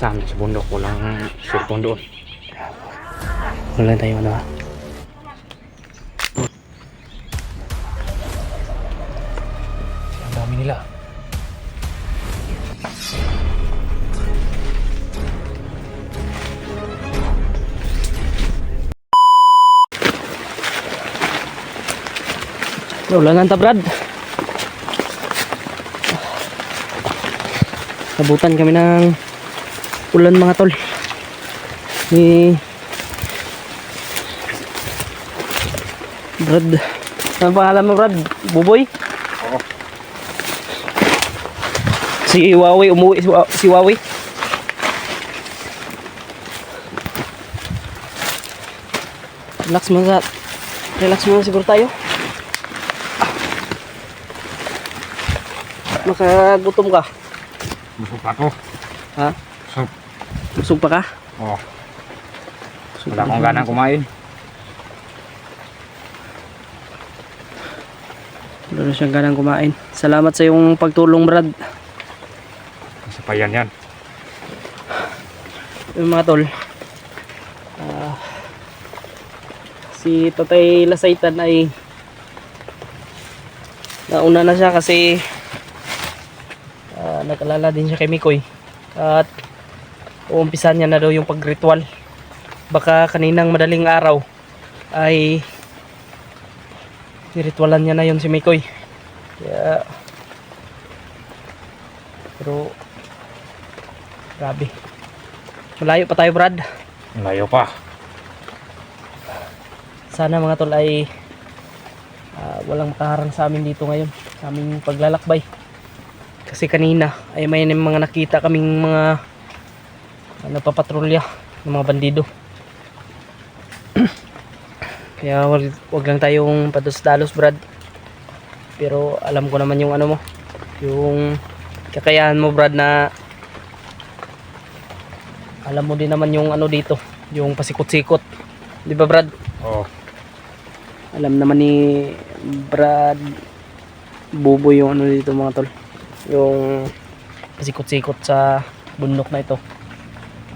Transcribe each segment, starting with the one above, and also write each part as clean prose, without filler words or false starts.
sa amin sa bundok, walang cellphone doon. Wala tayong ano ha. Ang dami nila. Ulangan ta, Brad. Nabutan kami ng ulan mga tol. Ni Brad. Ano pangalan mo, Brad? Buboy? Oo. Si Wawi, umuwi si Wawi. Relax muna siguro tayo. Makagutom ka? Busog pa to. Ha? Busog. Busog pa ka? Oo. Wala akong ganang kumain. Wala na siyang ganang kumain. Salamat sa iyong pagtulong, Brad. Isa pa yan. Yung mga tol, si Tatay Lasaitan ay nauna na siya kasi nag-alala din siya kay Mikoy at uumpisan niya na daw yung pagritual. Baka kaninang madaling araw ay niritualan niya na yun si Mikoy. Kaya pero grabe, malayo pa tayo, Brad. Malayo pa. Sana mga tol ay walang makaharang sa amin dito ngayon sa aming paglalakbay. Kasi kanina ay may mga nakita kaming mga nagpapatrolya ng mga bandido. Kaya wag lang tayong pados-dalos, Brad. Pero alam ko naman yung ano mo, yung kakayahan mo, Brad, na alam mo din naman yung ano dito, yung pasikot-sikot. Di ba, Brad? Oo. Alam naman ni Brad Buboy yung ano dito mga tol, yung pasikot-sikot sa bundok na ito.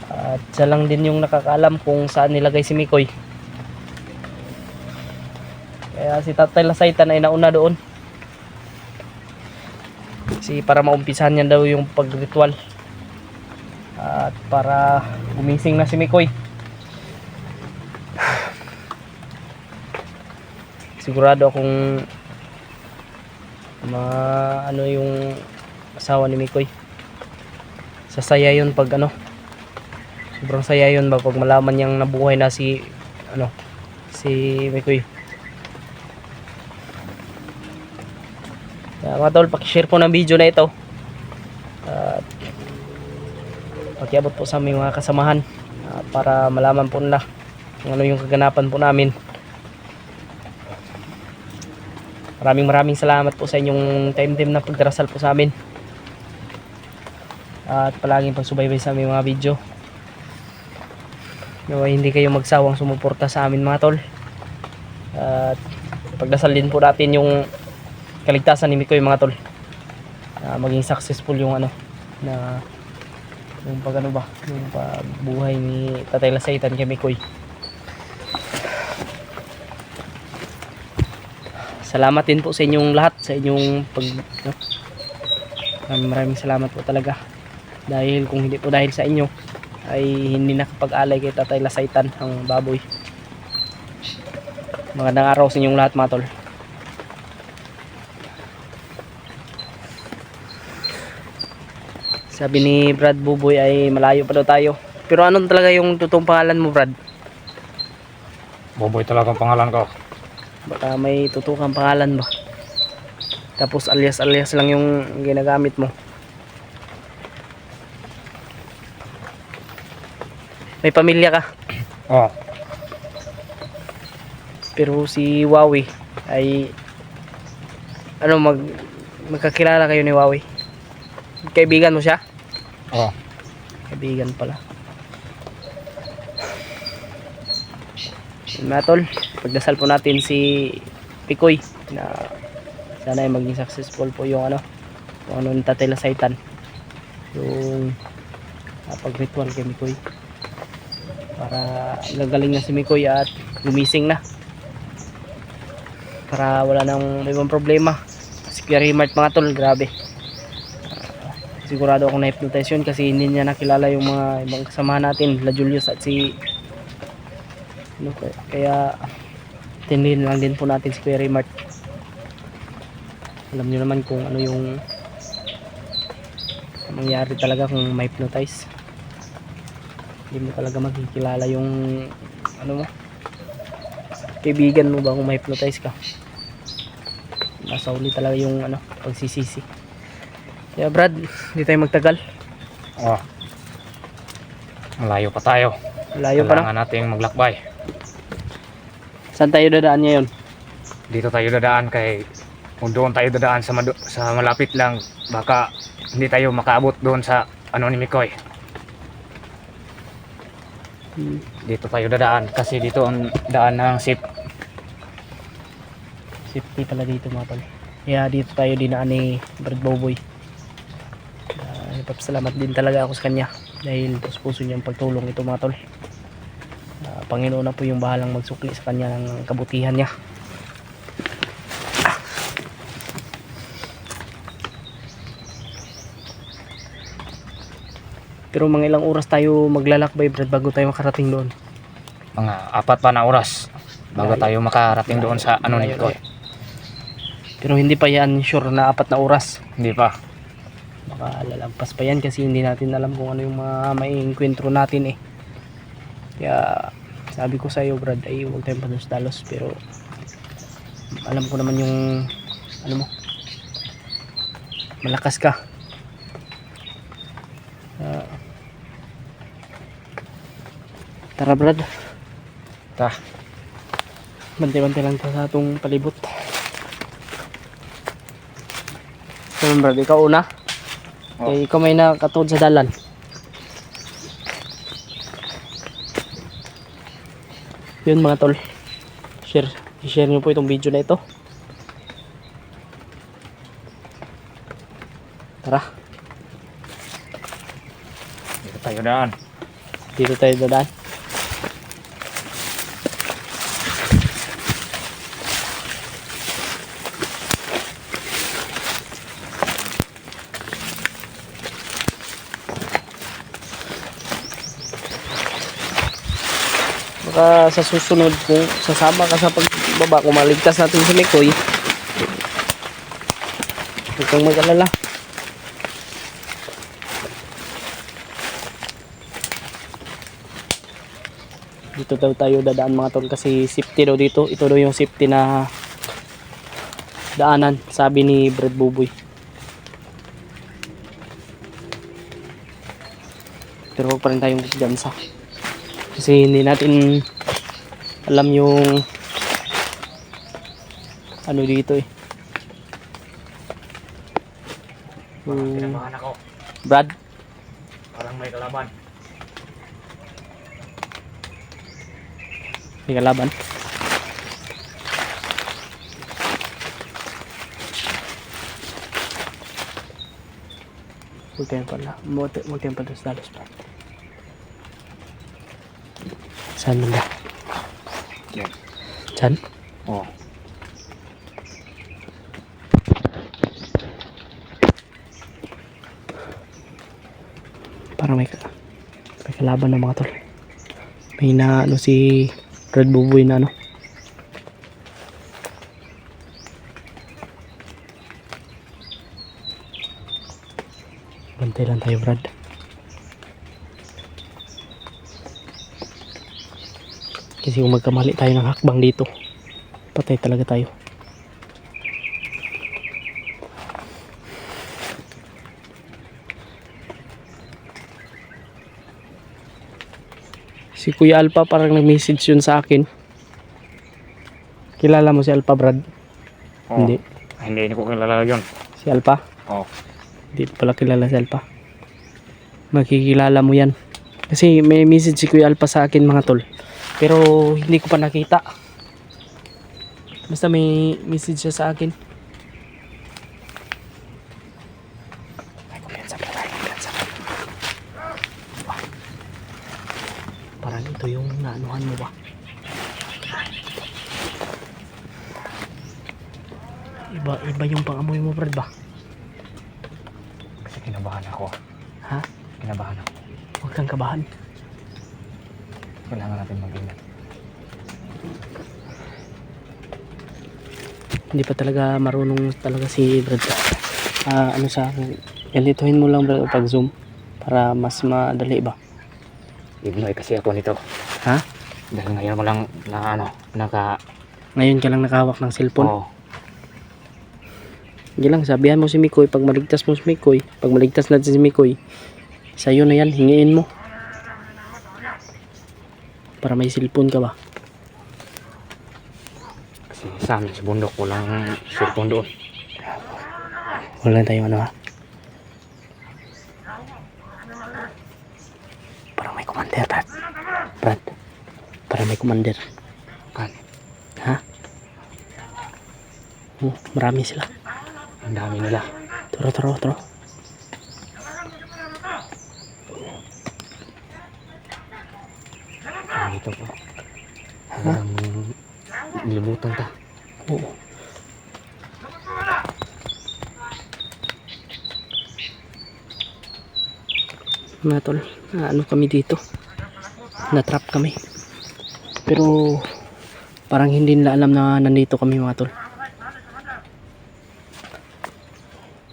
At siya lang din yung nakakaalam kung saan nilagay si Mikoy. Kaya si Tatay Lasaitan ay nauna doon kasi para maumpisahan niya daw yung pagritual at para gumising na si Mikoy. Sigurado akong ano yung asawa ni Mikoy, sasaya yun pag ano, sobrang saya yun pag malaman niyang nabuhay na si Mikoy. Mga tol, pakishare po ng video na ito at pakiabot po sa aming mga kasamahan para malaman po nila kung ano yung kaganapan po namin. Maraming salamat po sa inyong time na pagdarasal po sa amin at palaging pagsubaybay sa aming mga video. Naway hindi kayo magsawang sumuporta sa amin mga tol, at pagdasal din po natin yung kaligtasan ni Mikoy mga tol, maging successful yung ano na yung yung pagbuhay ni Tatay Lasaitan kay Mikoy. Salamat din po sa inyong lahat, sa inyong maraming salamat po talaga, dahil kung hindi po dahil sa inyo ay hindi nakapag-alay kay Tatay Lasaitan ang baboy. Magandang araw sa inyong lahat mga tol. Sabi ni Brad Buboy ay malayo pa daw tayo, pero anong talaga yung totoong pangalan mo, Brad? Buboy talaga ang pangalan ko. Baka may tutukang pangalan ba? Tapos alias lang yung ginagamit mo. May pamilya ka? Oo. Pero si Wawi ay ano, magkakilala kayo ni Wawi? Kaibigan mo siya? Oo. Kaibigan pala. Mga tol, pagdasal po natin si Pikoy na sana ay maging successful po yung ano ng Tatay Lasaitan, yung pag-ritual kay Mikoy. Para gagaling na si Mikoy at gumising na. Para wala nang ibang problema. Si Kuya Rimart mga tol, grabe. Sigurado akong na-hypnotize yun kasi hindi niya nakilala yung mga ibang kasama natin, La Julius at si ano, kaya tinlin lang din po natin si Kuya Rimart. Alam niyo naman kung ano yung mangyari talaga kung ma-hypnotize. Hindi mo talaga makikilala yung ano mo, kaibigan mo ba kung ma-hypnotize ka. Nasa uli talaga yung ano, pagsisisi. Kaya Brad, hindi tayo magtagal. Oh. Malayo pa tayo. Malayo pa na. Kailangan nating maglakbay. Saan tayo dadaan ngayon? Dito tayo dadaan kay kung doon tayo dadaan sa malapit lang, baka hindi tayo makaabot doon sa ano ni Mikoy. Dito tayo dadaan kasi dito ang daan ng Safety pala dito mga tol. Kaya dito tayo dinaan ni Brad Boboy. Nagpapasalamat din talaga ako sa kanya dahil puso niyang pagtulong ito mga tol. Panginoon na po yung bahalang magsukli sa kanya ng kabutihan niya. Pero mga ilang oras tayo maglalakbay Brad bago tayo makarating doon? Mga 4 pa na oras bago tayo makarating doon sa ano ni Mikoy. Pero hindi pa yan sure na 4 na oras. Hindi pa. Baka lalagpas pa yan kasi hindi natin alam kung ano yung mga maiengkwentro natin eh. Kaya sabi ko sa iyo Brad ay huwag tayong palos-dalos, pero alam ko naman yung ano mo, malakas ka. Tara Brad, Ta. bantay-bantay lang tayo sa atong palibot. So Brad, ikaw una. Oh. Eh, ikaw may nakatuod sa dalan. Yun mga tol, i-share nyo po itong video na ito. Tara, Dito tayo daan. dito tayo dadaan. Baka sa susunod kung sasama ka sa pagbaba, kung maligtas natin si Mikoy, huwag kang mag-alala. Dito daw tayo dadaan mga tol kasi safety daw dito. Ito daw yung safety na daanan, sabi ni Brad Buboy. Pero huwag pa rin tayong gansa kasi hindi natin alam yung ano dito eh. Tinabahan ako. Brad, Parang may kalaban. may kalaban. Huwag tayong pala. Huwag tayong pala sa dalos pa. Saan man ba? Yan. Saan? Oh. Parang may kalaban na mga tol. May na ano si Red Buboy na ano. Bantay lang tayo Brad. Kasi kung magkamali tayo ng hakbang dito, patay talaga tayo. Si Kuya Alpha parang nag-message yun sa akin. Kilala mo si Alpha Brad? Oh. Hindi. Hindi ko kilala yun. Si Alpha? Oh. Hindi pala kilala si Alpha. Makikilala mo yan. Kasi may message si Kuya Alpha sa akin mga tol. Pero hindi ko pa nakita. Basta may message siya sa akin. Ay, kumpiyansa pa tayo. Kumpiyansa pa. yung naanuhan mo ba? Iba yung pangamoy mo, Brad ba? Kasi kinabahan ako. Ha? Kinabahan ako. Huwag kang kabahan. Kailangan natin mag-ingat. Hindi pa talaga marunong talaga si Brad. Ano sa ganituhin mo lang, Brad, pag zoom para mas madali ba? Ignoy kasi ako nito. Ha? Dahil ngayon mo lang na Ngayon ka lang nakahawak ng cellphone? Oo. Hindi lang, sabihan mo si Mikoy, pag maligtas mo si Mikoy, pag maligtas natin si Mikoy, sa'yo na yan, hingiin mo. Para may cellphone ka ba? Kasi sa amin sa bundok walang cellphone doon. Wala tayong ano ha? Parang may commander, Brad. Brad, parang may commander. Kan, Ha? Oh, marami sila. ang dami nila. Turo. Dito po. Hanggang nilibutan ta. Oo. Mga tol, ano kami dito? Na-trap kami. Pero parang hindi nila alam na nandito kami, mga tol.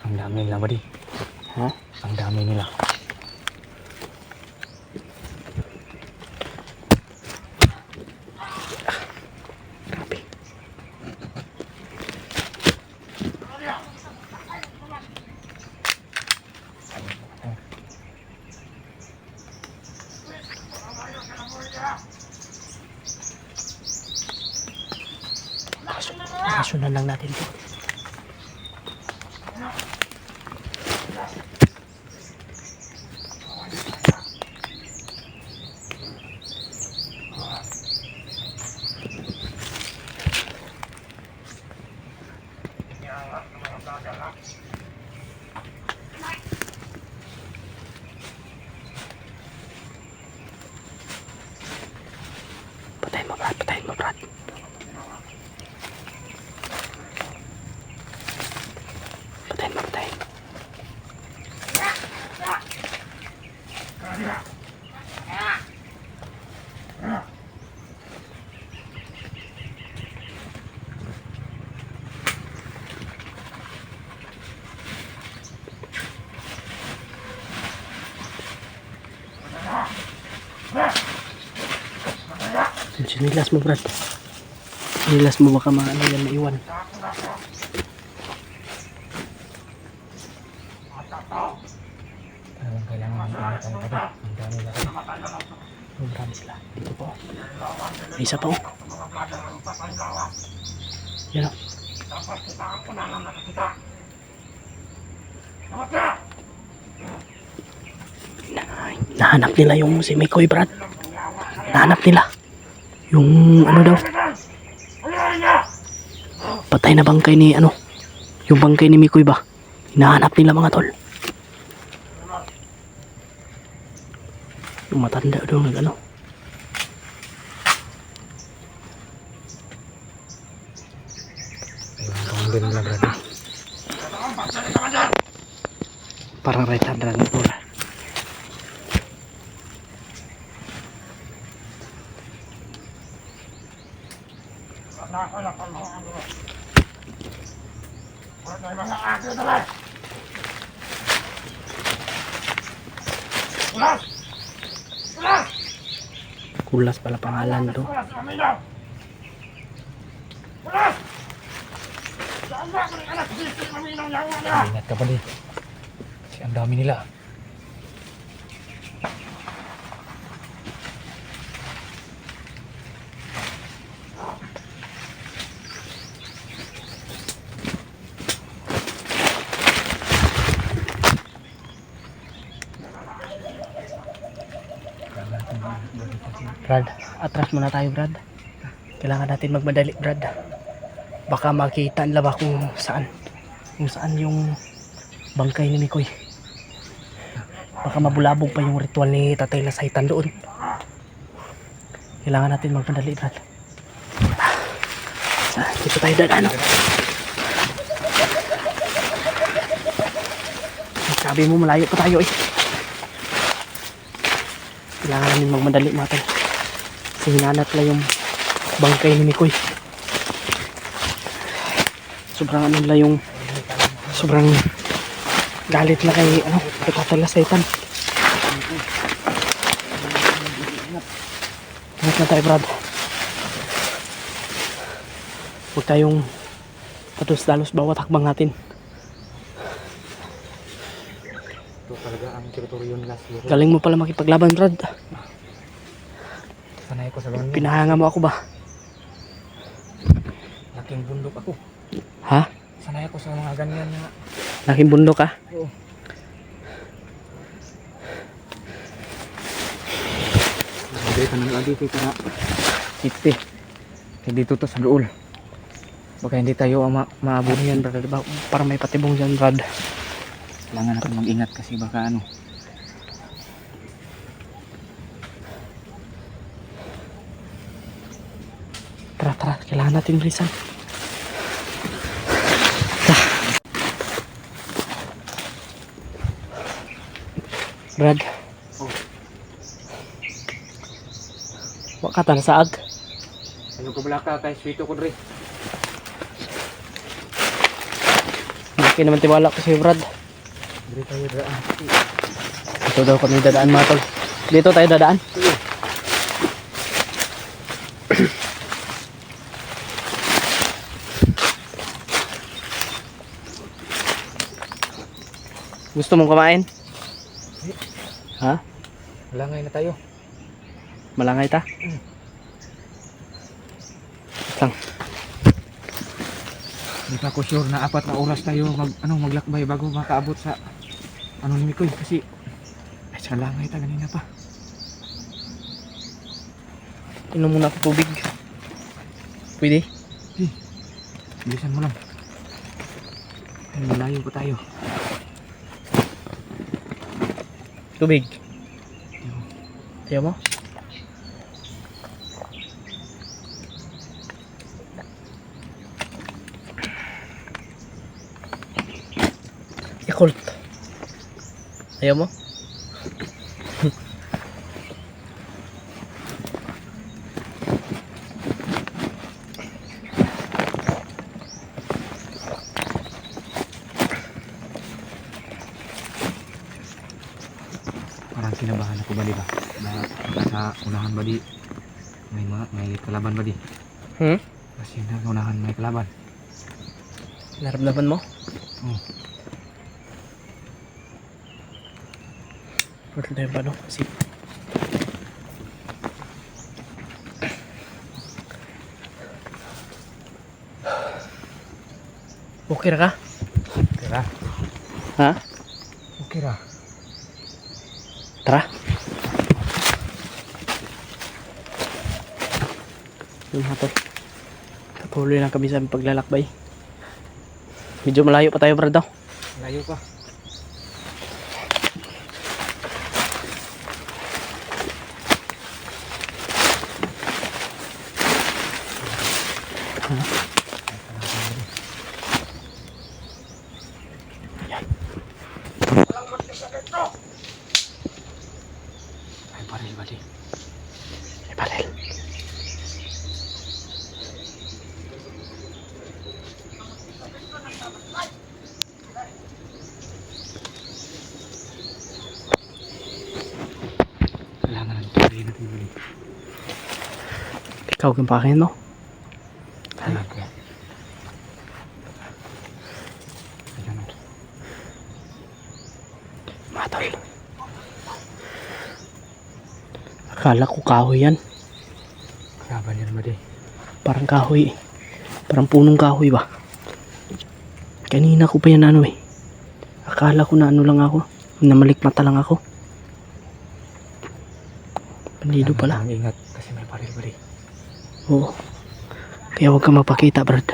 Ang dami nila ba di? Ha? Ang dami nila. Grabe. Kasunan lang natin ito. Patayin mo, Brad. Patayin mo, Brad. Sinilas mo, Brad. Sinilas mo, baka maano yan maiwan. Talagang kailangan mag-ingatan pa di. Ang dami nila. Marami sila. Dito po. May isa pa, oh. Yan, oh. Nahanap nila yung si Mikoy, Brad. Nahanap nila. Yung ano daw. Patay na bangkay ni ano. Yung bangkay ni Mikoy ba? Hinahanap nila, mga tol. Yung matanda daw nag ano. Ayun, ang din nila brother. Parang right hand lang ito. Kulas pala pangalan to. Ingat ka pa di. Kasi ang dami nila. Brad, atras muna tayo, Brad. Kailangan natin magmadali, Brad. Baka makita nila ba kung saan yung bangkay ni Mikoy. Baka mabulabog pa yung ritual ni Tatay Lasaitan doon. Kailangan natin magmadali, Brad. Dito tayo dadaan. Sabi mo malayo pa tayo eh. Kailangan namin magmadali mga tol. Kasi hinanap lang yung bangkay ni Mikoy. Sobrang ano lang yung sobrang galit na kay Tatala Satan. Ingat na tayo, Brad. Huwag tayong patos-dalos bawat hakbang natin. Ito talaga ang teritoryo nila siguro. Galing mo pala makipaglaban, Brad. Sanay ko sa ganyan. Pinahanga mo ako ba? Laking bundok ako. Ha? Sanay ako sa mga ganyan na. Laking bundok ka? Oo. Hindi ka nang dito para safety. Kaya dito to sa dool. Baka hindi tayo maabot Ano yan, Brad? Diba? Para may patibong dyan, Brad. Kailangan natin mag-ingat kasi baka ano. Tara, kailangan natin bilisan. Brad. Oh. Wakatan saag. Ano ko balaka kay sweeto ko dre. Hindi naman tiwala ko sa'yo, Brad. Dre tayo daan. Ito daw kami dadaan, mga tol. Dito tayo dadaan. Gusto mong kumain? Ha? Malangay na tayo. Malangay ta? Lang. Hindi pa ako sure na 4 na oras tayo maglakbay bago makaabot sa ni Mikoy kasi ay sa langay ta ganina pa. Inom muna ako tubig. Pwede? Bilisan mo lang. Ay, malayo pa tayo. Tubig. Ayaw mo? Yakult. Ayaw mo? Parang kinabahan ako ba di ba? Na sa unahan ba di may kalaban ba di? Kasi na unahan may kalaban. Naramdaman mo? Oh. Wala tayo ba no? Kasi okay ra ka? Okay ra. Ha? Okay ra. Tara. Yun mga tol. Patuloy lang kami sa aming paglalakbay. Medyo malayo pa tayo, Brad daw. Layo pa. Ay baril ba di? Ay, baril. Kailangan natin tuloy natin balik. Ikaw kung pakin mo. Alam ko. Ayan o. Mga tol. Akala ko kahoy yan. Kalaban yan ba di? Parang kahoy. Parang punong kahoy ba? Kanina ko pa yan ano eh. Akala ko na ano lang ako. Namalikmata lang ako. Bandido pala. Kailangan ingat kasi may baril ba di? Oo. Kaya huwag kang magpakita, Brad.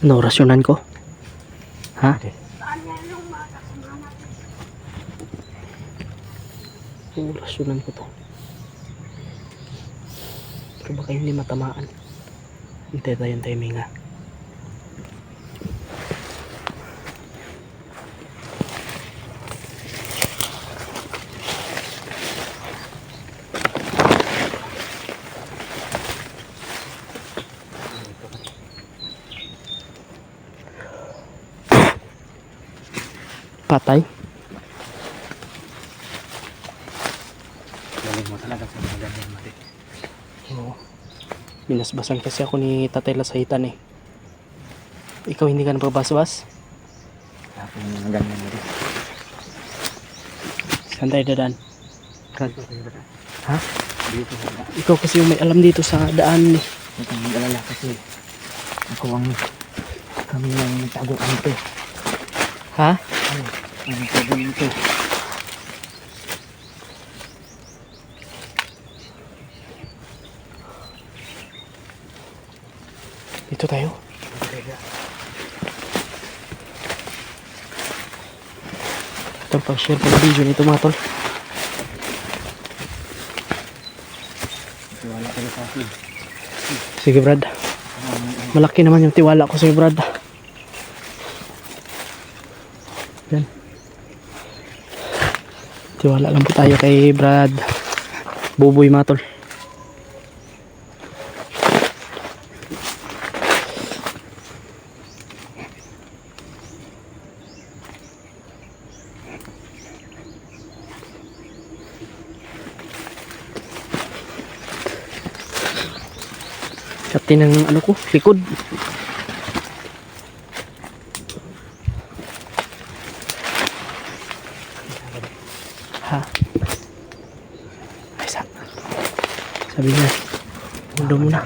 Ano, rasyonan ko? Ha? Di. Orasyonan ko to. Pero baka hindi matamaan. Hintay tayo yung timing ha. Patay. Galing mo talaga sa mga ganyan, Mari. Oo. Binasbasan kasi ako ni Tatay Lasahitan eh. Ikaw hindi ka napabasbas? Ako yung mga ganyan, Mari. Saan tayo dadaan? Dito tayo dadaan. Ha? Dito tayo dadaan. Ikaw kasi yung may alam dito sa daan eh. Huwag kang mag-alala kasi ako ang kami ang nagtago kami ito. Ha? Ano? Ang nagtago nito. Dito tayo. Tol, pag-share ko ng video nito mga tol. Wala kayo sa akin. Sige Brad. Malaki naman yung tiwala ko sa'yo Brad. Yan. Tiwala lang po tayo kay Brad Buboy mga tol. Kati ng ano ko, likod. Ha? Ay, sabi niya, mundo mo na.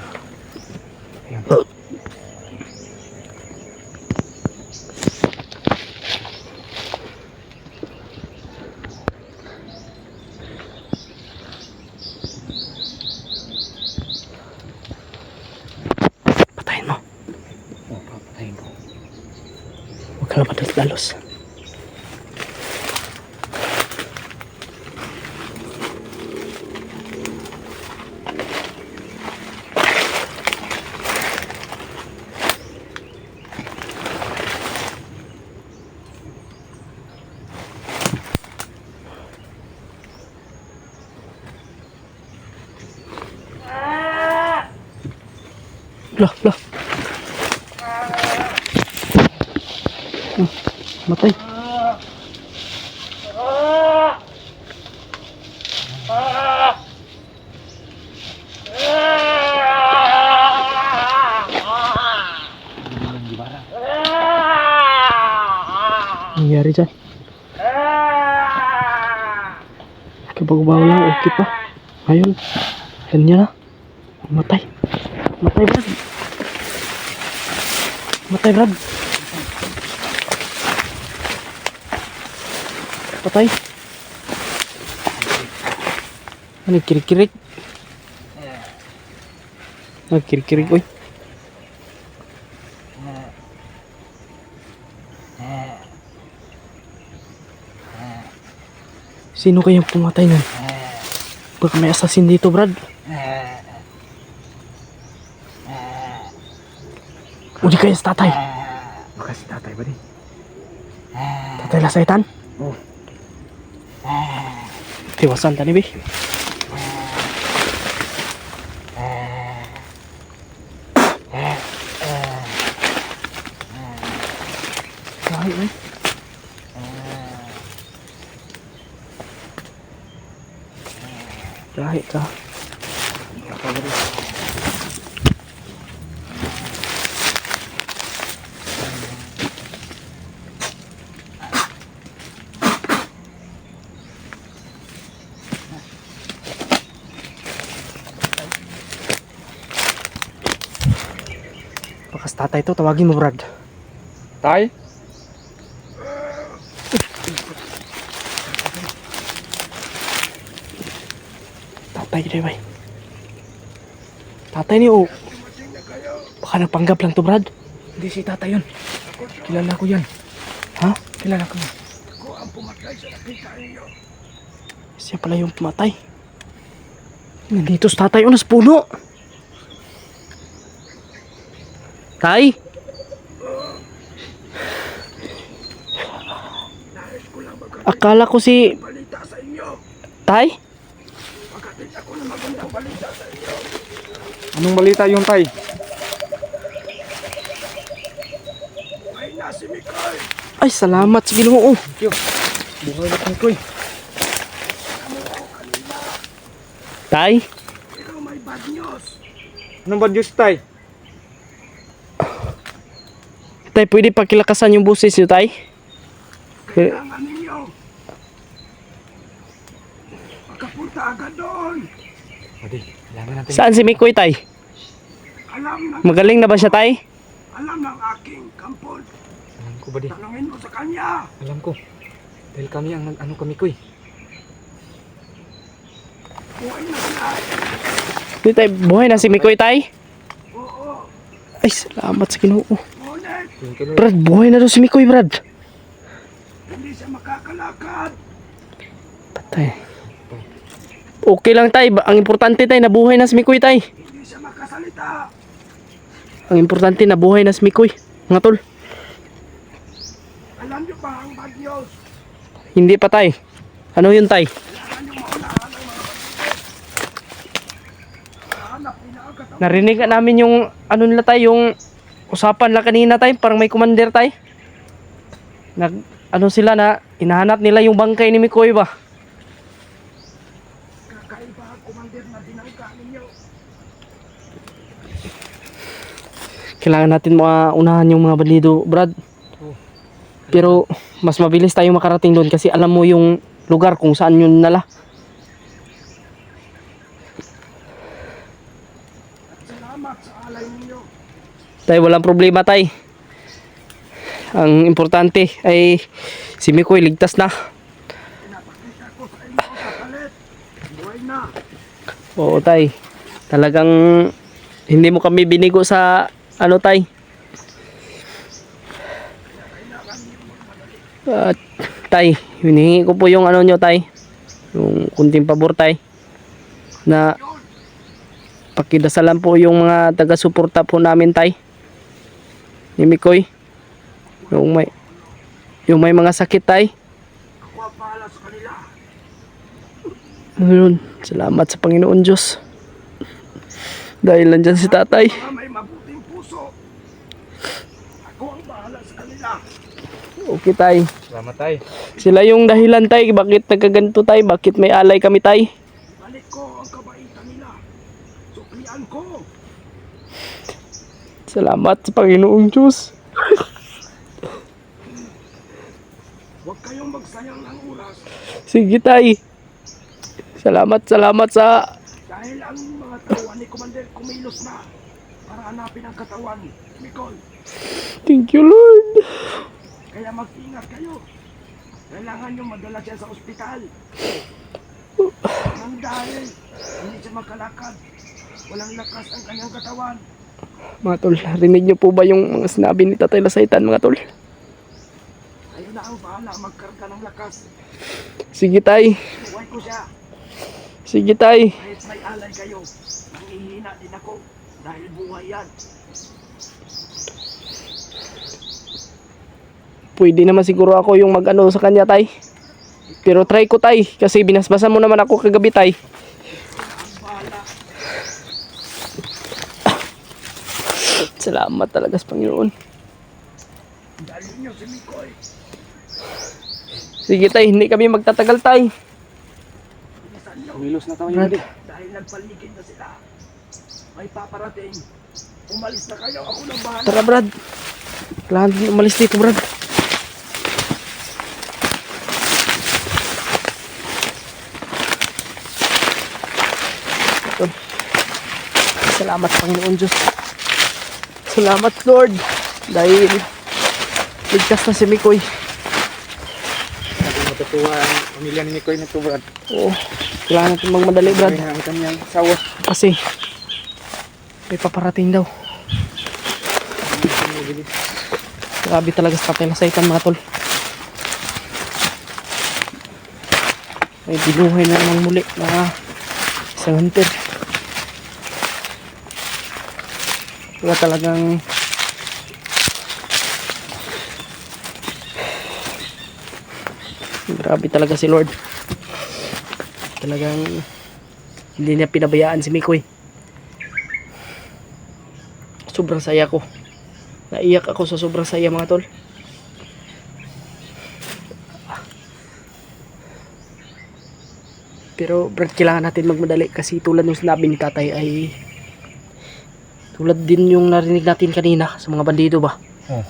Patayin mo. Oh, papatayin ko. Huwag ka na padalos-dalos. Lah, lah. Matay. Nangyari dyan? Kabago-bago lang, okay pa. Ayun. Ganyan na. Matay. Matay, Brad. Matay, Brad. Patay. Ano, kirik-kirik? Kirik-kirik, oy. Sino kayang pumatay nun? Baka may assassin dito, Brad. O di kaya si tatay. Baka si tatay ba din? Tatay Lasahitan. Oh. Tiwasan tani, be. Lahi, eh. Lahi ka. Bakas tatay to, tawagin mo Brad. Tay? Tatay dito, bay. Tatay ni, oh. Baka nagpanggap lang to, Brad. Hindi si tatay yun. Kilala ko yan. Ha? Kilala ko. Siya pala yung pumatay. Nandito sa tatay o nasa puno. Tay? Akala ko si... Tay? Anong balita yung tay? Ay, salamat sa Ginoo. Thank you. Buhay na Mikoy. Tay? Anong bad news tay? Tay, pwede pakilakasan yung busis niyo, Tay? Kailangan ninyo makapunta agad doon. Adi, kailangan natin. Saan si Mikoy, Tay? Alam Magaling na ba siya, Tay? ng aking kampon. Alam ko ba di? Tanungin mo sa kanya. Alam ko. Dahil kami ang nag-ano kami Koy. Buhay na sila. Di, Tay, buhay na si Mikoy, Tay? Oo. Ay, salamat sa Ginoo. Ngunit Thank you Lord. Brad, buhay na daw si Mikoy, Brad. hindi siya makakalakad. Tay. Okay lang, Tay. Ang importante, Tay, nabuhay na si Mikoy, Tay. Hindi siya makasalita. Ang importante, nabuhay na si Mikoy. Mga tol. Alam niyo ba ang bad news? Hindi pa, Tay. Ano yun, Tay? Kailangan niyo maunahan ang mga hanap nila ang katawan. Narinig ka namin yung, ano nila, Tay, yung usapan lang kanina, Tay. Parang may commander, Tay. Ano sila na, hinahanap nila yung bangkay ni Mikoy ba? Kakaiba ang commander na dinangka ninyo. Kailangan natin maunahan yung mga bandido, Brad. Pero mas mabilis tayo makarating doon kasi alam mo yung lugar kung saan yun nala. Salamat sa alay ninyo. Tay, walang problema, Tay. Ang importante ay si Mikoy ligtas na. Pinapakita ko sa inyo sa palit. Buhay na. Oo, Tay. Talagang hindi mo kami binigo sa ano, Tay. Tay, hinihingi ko po yung ano nyo, Tay. Yung kunting pabor, Tay. Na pakidasalan po yung mga taga-suporta po namin, Tay. Ni Mikoy. Yung may mga sakit, Tay. Ako ang bahala sa kanila. Ayun, salamat sa Panginoon Diyos. Dahil nandyan si Tatay. Mga may mabuting puso. Ako ang bahala sa kanila. Okay, Tay. Salamat tay. Sila yung dahilan, Tay. Bakit nagkaganto, Tay? Bakit may alay kami, Tay? Balik ko ang kabaitan nila. Suklian ko. Salamat sa Panginoong Diyos. Huwag kayong magsayang ng oras. Sige, Tay. Salamat sa... Dahil ang mga tauhan ni Commander kumilos na para hanapin ang katawan ni Nicole. Thank you, Lord. Kaya mag-ingat kayo. Kailangan nyo madala siya sa ospital. Nang dahil hindi siya makalakad. Walang lakas ang kanyang katawan. Mga tol, rinig niyo po ba yung mga sinabi ni Tatay Lasaitan, mga tol? Kayo na ang bahala magkarga ng lakas. Sige, Tay. Buhay ko siya. Sige, Tay. Kahit may alay kayo, nangihina din ako. Dahil buhay yan. Pwede naman siguro ako yung mag-ano sa kanya, Tay. Pero try ko, Tay. Kasi binasbasan mo naman ako kagabi, Tay. Ang bahala. Salamat talaga sa Panginoon. Dahil nyo si Mikoy. Sige, Tay. Hindi kami magtatagal, Tay. Bilisan nyo. Kumilos na kami Brad. Dahil nagpaligid na sila. May paparating. Umalis na kayo. Ako nang bahala. Tara, Brad. Kailangan din umalis dito, Brad. Salamat, Panginoon Diyos. Salamat, Lord. Dahil ligtas na si Mikoy. Natin matutuwa ang pamilya ni Mikoy na to Brad. Oo. Kailangan natin magmadali, Brad. Kaya ang kanyang sawa. Kasi may paparating daw. Grabe talaga sa Tatay Lasaitan, mga tol. May binuhay na naman muli na isang hunter. Kaya talagang grabe talaga si Lord. Talagang hindi niya pinabayaan si Mikoy. Sobrang saya ko. Naiyak ako sa sobrang saya mga tol. Pero Brad, kailangan natin magmadali kasi tulad ng sinabi ni tatay ay tulad din yung narinig natin kanina sa mga bandido ba. Oh.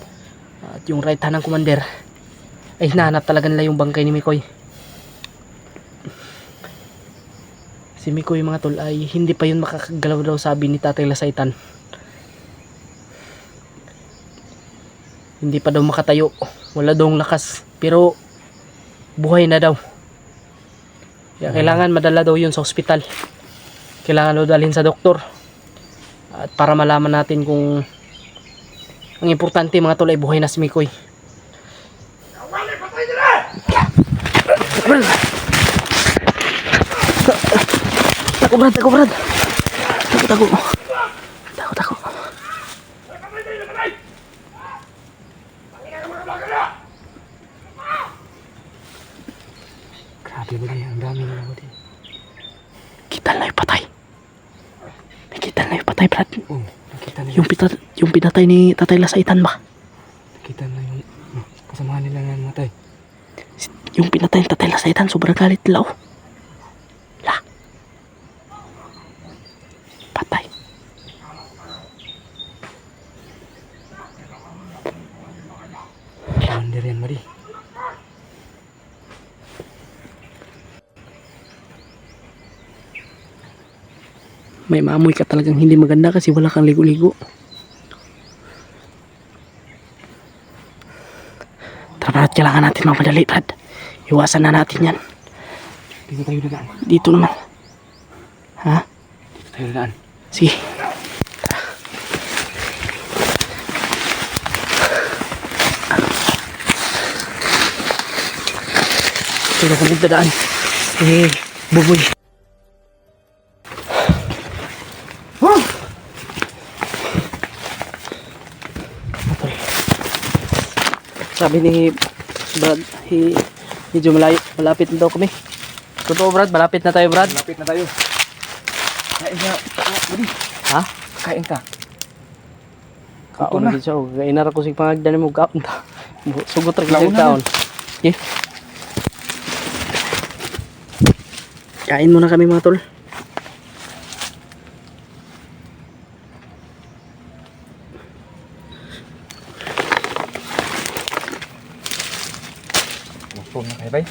At yung right hand ng commander ay hinahanap talaga nila yung bangkay ni Mikoy. Si Mikoy mga tol ay hindi pa yun makakagalaw daw, sabi ni tatay Lasaitan. Hindi pa daw makatayo, wala daw lakas, pero buhay na daw. Kaya kailangan madala daw yun sa ospital. Kailangan daw dalhin sa doktor. At para malaman natin kung ang importante mga tol ay buhay na si Mikoy. Tako Brad, tako Brad. Tako. Tako. Grabe ba din? Ang dami nila ba din? Kita na yung patay. Nakita na yung patay, Brad. Oh, nakita nila. Yung pinatay ni Tatay Lasaitan ba? Nakita na yung kasamahan nila nga matay. Yung pinatay ni Tatay Lasaitan, sobrang galit nila oh. La. Patay. Commander yan, Mari. May maamoy ka talagang hindi maganda kasi wala kang ligo-ligo. Tara Brad, kailangan natin magmadali Brad. Iwasan na natin yan. Dito tayo dadaan. Dito naman. Ha? Dito tayo dadaan. Sige. Dito kami dadaan. Buboy. Sabi ni Brad, medyo malapit na daw kami. Totoo Brad, malapit na tayo Brad. Malapit na tayo. Kain na. Mari. Ha? Kain ka. Kaon na siya. Kainar ako si pangagdanin mo kaon ta. Sugot rin Kaon kaon. na Kaon. Okay. Kain muna kami mga tol. Gusto na kayo, bay?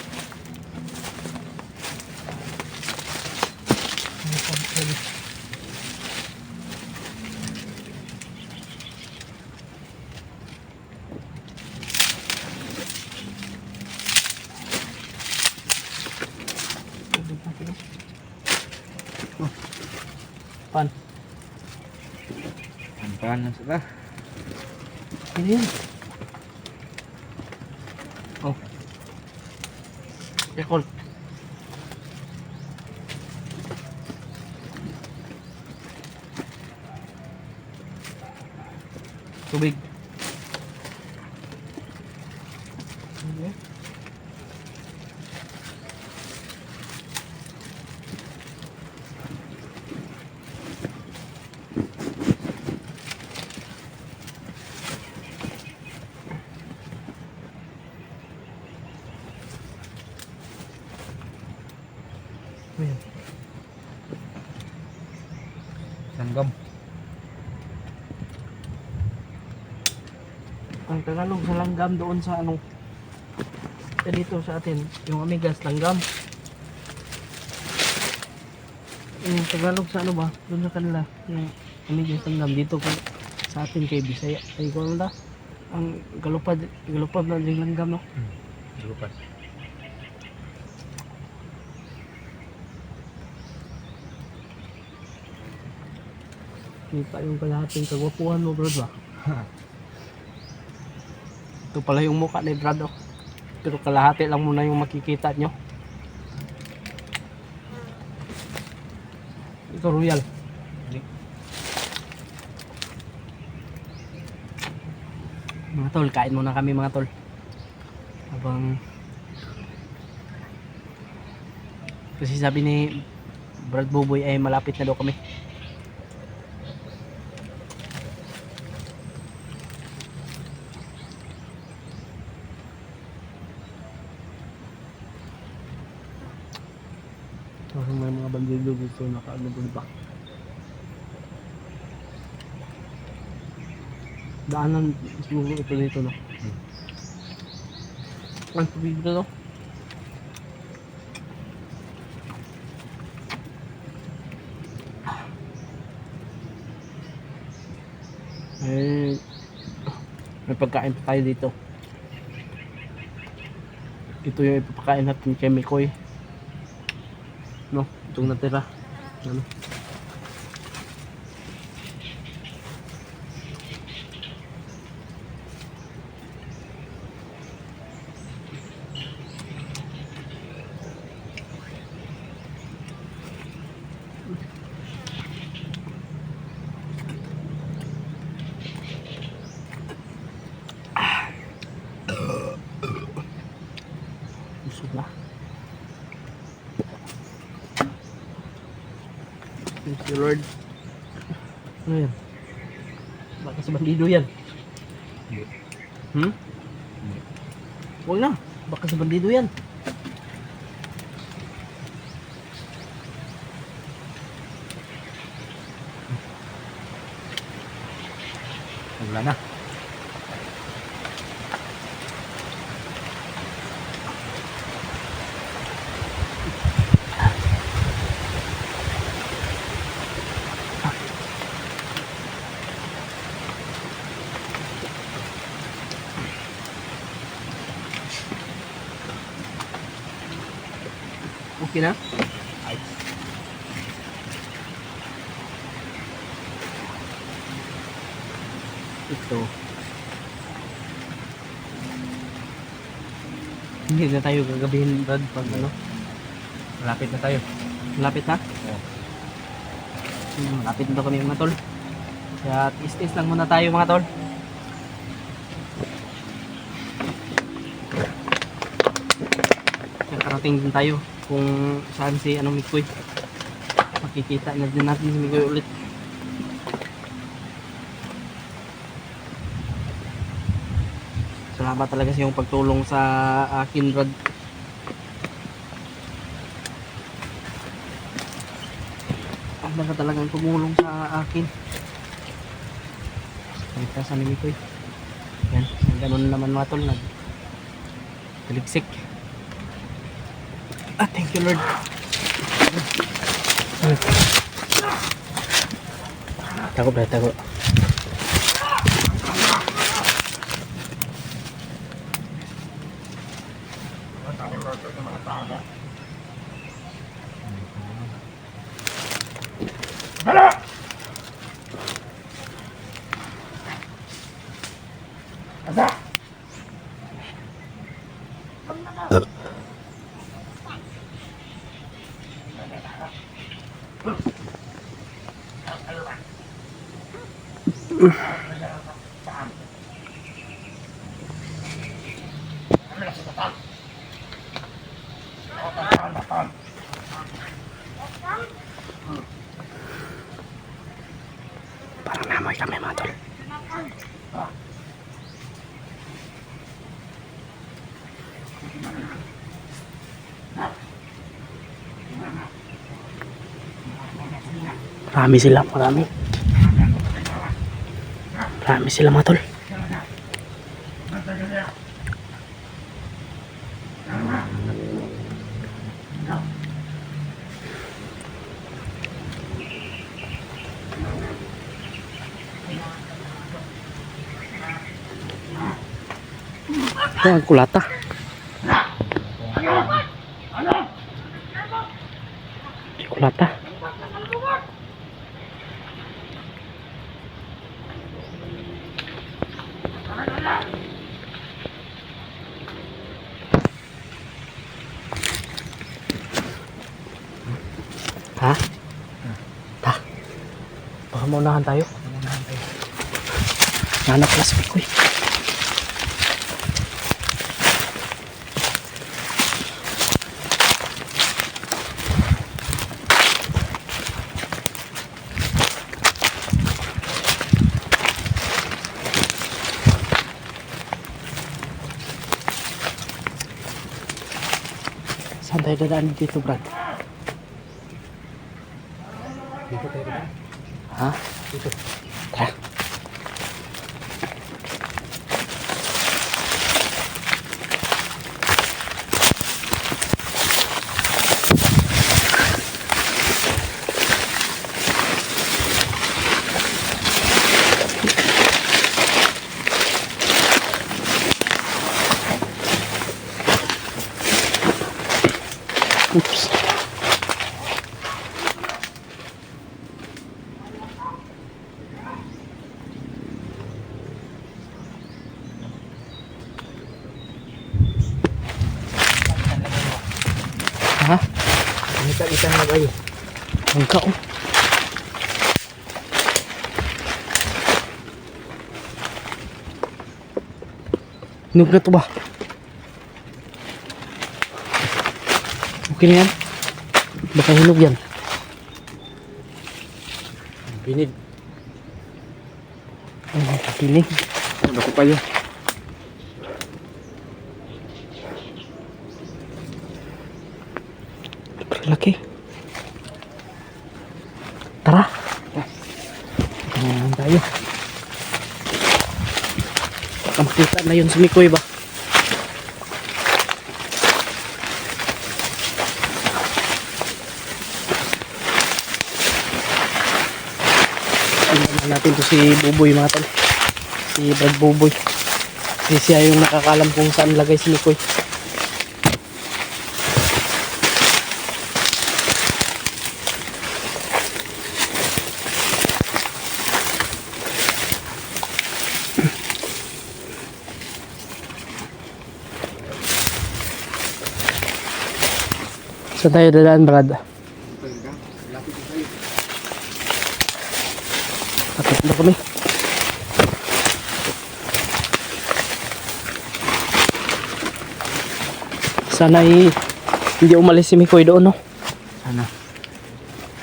Pan. Paano sila? Ano yun? Oh. Yakol. Tubig. Sanggam. Ang Tagalog sa langgam doon sa ano, dito sa atin, yung amigas langgam. Yung Tagalog sa ano ba, doon sa kanila, yung amigas langgam dito ko sa atin kay Bisaya. Ay ko ano da? Ang galupad na yung langgam no. Lupa. Kita yung kalahating kagwapuhan mo bro ba? Ito pala yung mukha ni Brad oh. Pero kalahati lang muna yung makikita nyo. ito royal. Mga tol, kain muna kami mga tol. Habang kasi sabi ni Brad Buboy ay malapit na daw kami. Parang may mga bandido dito nakaagod pa. Daanan siguro ito dito no. Ang tubig dito no. May pagkain pa tayo dito. Ito yung ipapakain natin kay Mikoy. No, itong natira. Ano? Busog na. Thank you Lord. Ano yan? Baka sa bandido yan. Hmm? Huwag na. Baka sa bandido yan. Wala na. Okay na? Ito. Hindi na tayo gagabihin Brad pag ano. Malapit na tayo. Malapit na? Oo. Malapit na kami mga tol. Kaya tis-tis lang muna tayo mga tol. Nakarating din tayo kung saan si Mikoy. Makikita na din natin si Mikoy ulit. Salamat talaga sa iyong pagtulong sa akin Brad. Ang ka talagang tumulong sa akin. Kaligtas sa Mikoy. Yan, ganun naman mga tol. Nagtaligsik. Thank you Lord. Takot ba? Takot. Parang namoy kami mga tol. Marami sila, marami. Marami sila mga tol. Ito ang kulata. Kulata. Ha? Maunahan tayo. Unahan tayo. Nahanap na si Mikoy. Saan tayo dadaan dito, Brad? Dito tayo ba? Ha? Dito. Tara. Oops. Ha? Kita-kita na kayo. Ang kao. Hinog na to ba? Okay na yan? Baka hinog yan. Binig. Ay, pinig. Ano ko kayo? Laki. Tara. Tingnan tayo. Baka makita na yun si Mikoy ba? Tingnan natin to si Buboy mga tol. Si Brad Buboy. Kasi siya yung nakakalam kung saan lagay si Mikoy. Saan tayo dadaan, Brad? Takot na kami. Sana hindi umalis si Mikoy doon, no? Sana.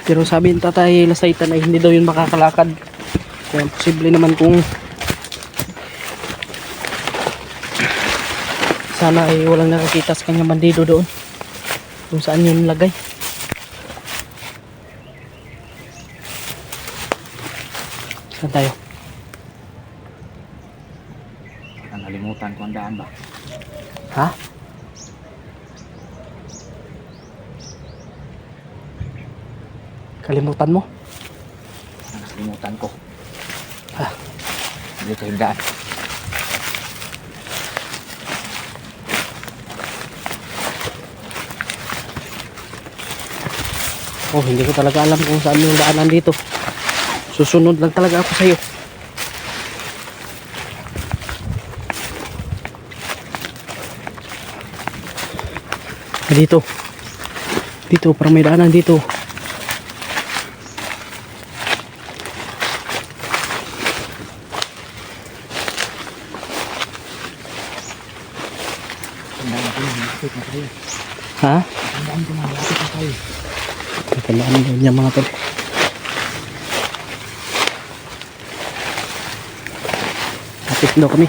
Pero sabi ng tatay Lasaitan ay hindi daw yun makakalakad. Kaya posible naman kung sana ay walang nakakita sa kanya bandido doon. Kung saan yun lagay. Saan tayo? Ang nalimutan ko ang daan ba? Ha? Kalimutan mo? Ang nakalimutan ko. Ha? Dito yung daan. Oh, hindi ko talaga alam kung saan yung daanan dito. Susunod lang talaga ako sa'yo. Dito. Dito, parang may daanan dito. Ang daan ko yung malapit na tayo. Ha? Ang daan ko na malapit na tayo. Talaan daw niya mga tol. Kapit daw kami.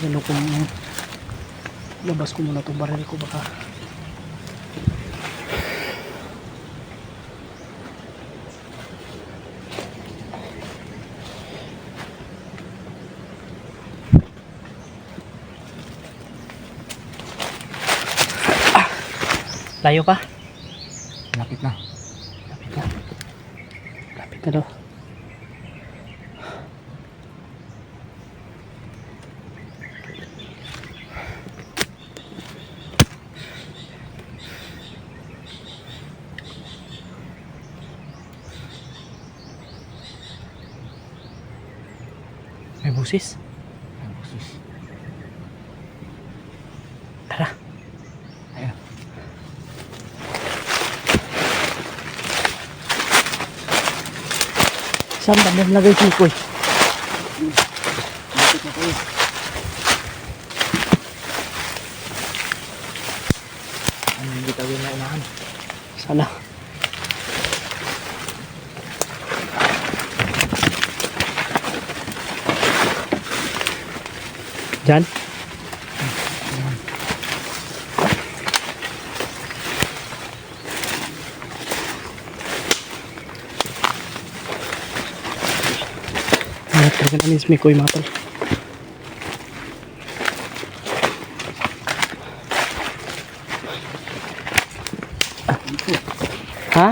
Ano kung labas ko muna itong baril ko baka layo pa? Lapit na. Lapit na. Lapit na daw. May busis. Ay, busis. Tara. Ayan. Saan ba nilagay si Mikoy? Lapit na tayo. Ano hindi tayo na unahan? Sana. Diyan? Hanap talaga namin si Mikoy mga tol. Ha?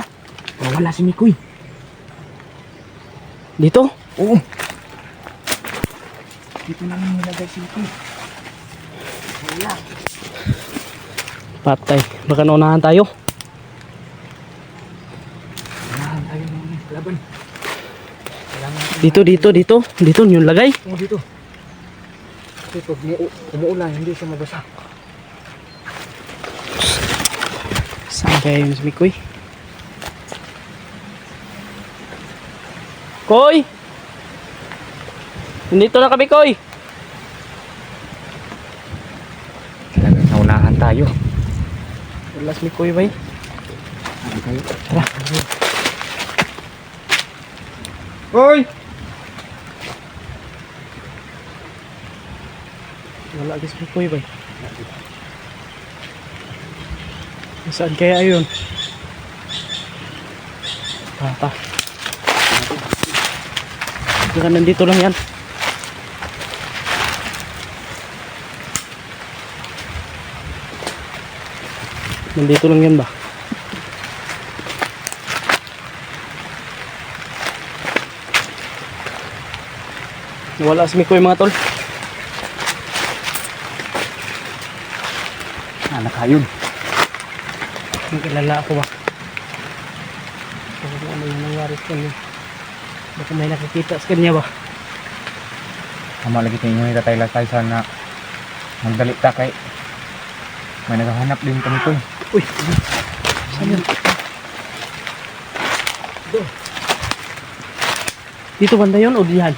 Wala si Mikoy. Dito? Oo. Dito namin nilagay si Mikoy. Wala. Patay. Baka naunahan tayo. Unahan tayo ng laban. Kailangan Dito. Dito yung lagay. mo dito. Kasi pag umuulan, hindi siya mabasa. Saan kaya yun si Mikoy? Koy! Nandito na kami, Koy! Talagang naunahan tayo. Wala si Mikoy ba yun? Ano tayo? Tara. Hoy! Wala si Mikoy ba yun? Saan kaya yun? Baka nandito lang yan. Nandito lang yan ba? Wala si Mikoy mga tol. Nakayod. Nagkalala ako ba? Baka ano yung nangyari sa kanya. Baka may nakikita sa kanya ba? Tama lagi tayo nyo tayo tayo sana magdali ta kay may naghahanap din kami ko. Uy! Saan yun? Dito banda yun o diyan?